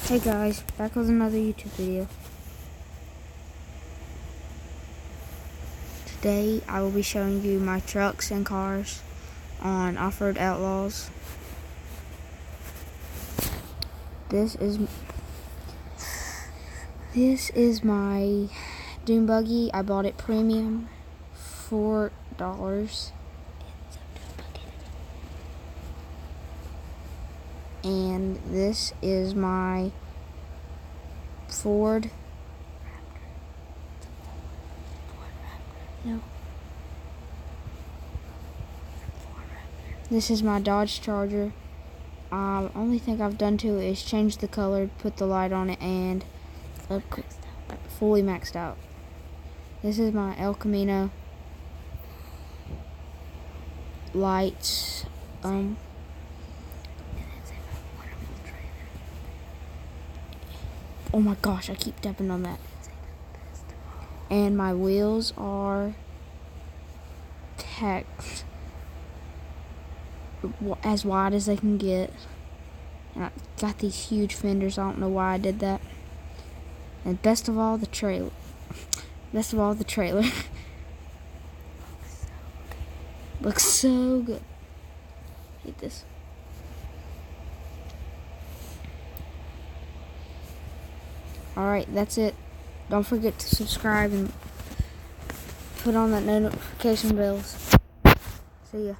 Hey guys, back with another YouTube video. Today I will be showing you my trucks and cars on Off-Road Outlaws. This is my dune buggy. I bought it premium, $4. And this is my Ford. No. This is my Dodge Charger. Only thing I've done to it is change the color, put the light on it, and fully maxed out. This is my El Camino lights. Oh my gosh, I keep tapping on that. And my wheels are tacked as wide as they can get. And I got these huge fenders. I don't know why I did that. And best of all, the trailer. Looks so good. Hate this. Alright, that's it. Don't forget to subscribe and put on that notification bells. See ya.